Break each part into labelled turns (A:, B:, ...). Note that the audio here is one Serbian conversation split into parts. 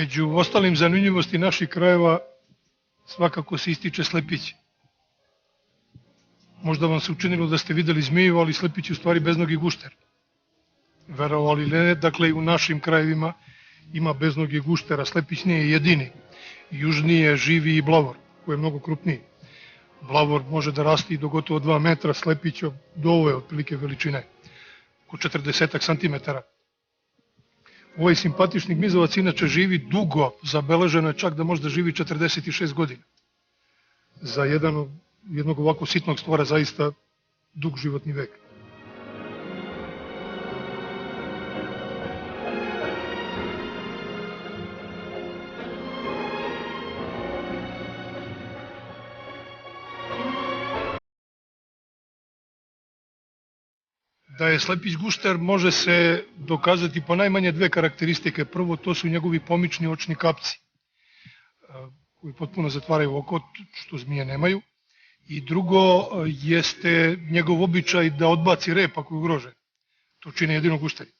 A: Među ostalim zanimljivosti naših krajeva svakako se ističe slepić. Možda vam se učinilo da ste videli zmiju, ali slepić je u stvari beznogi gušter. Verovali ili ne, dakle i u našim krajevima ima beznogi gušter, a slepić nije jedini. Južnije živi i blavor, koji je mnogo krupniji. Blavor može da raste i do gotovo 2 metra, slepić do ove otprilike veličine, oko 40 centimetara. Ovaj simpatični gmizavac inače živi dugo, zabeleženo je čak da može da živi 46 godina. Za jednog ovako sitnog stvora zaista dug životni vek. Da je slepić gušter može se dokazati po najmanje 2 karakteristike. Prvo, to su njegovi pomični očni kapci, koji potpuno zatvaraju oko, što zmije nemaju. I drugo, jeste njegov običaj da odbaci rep ako je ugrožen. To čine jedino gušteri.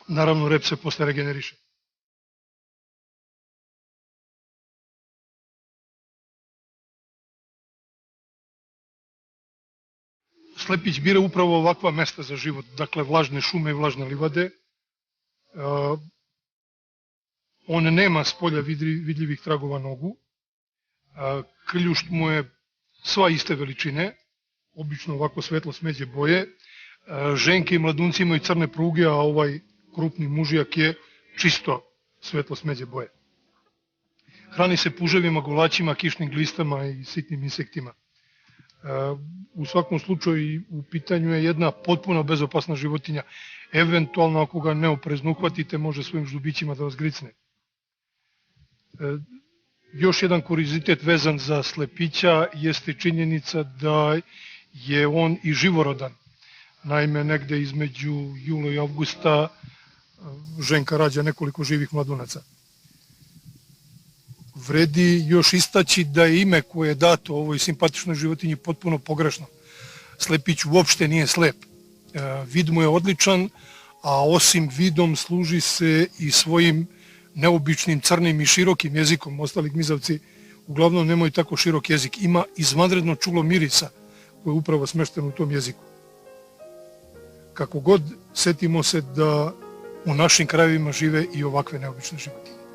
A: Naravno, rep se posle regeneriše. Slepić bira upravo ovakva mesta za život, dakle vlažne šume i vlažne livade. On nema s polja vidljivih tragova nogu. Kljušt mu je sva iste veličine, obično ovako svetlo smeđe boje. Ženke i mladunci imaju crne pruge, a ovaj krupni mužijak je čisto svetlo smeđe boje. Hrani se puževima, gulaćima, kišnim glistama i sitnim insektima. U svakom slučaju u pitanju je jedna potpuno bezopasna životinja. Eventualno ako ga neoprezno uhvatite može svojim ždubićima da vas gricne. Još jedan kuriozitet vezan za slepića jeste činjenica da je on i živorodan. Naime, negde između jula i avgusta ženka rađa nekoliko živih mladunaca. Vredi još istaći da je ime koje je dato ovoj simpatičnoj životinji potpuno pogrešno. Slepić uopšte nije slep. Vid mu je odličan, a osim vidom služi se i svojim neobičnim crnim i širokim jezikom. Ostali gmizavci uglavnom nemaju tako širok jezik. Ima izvanredno čulo mirisa koje je upravo smešteno u tom jeziku. Kako god, setimo se da u našim krajevima žive i ovakve neobične životinje.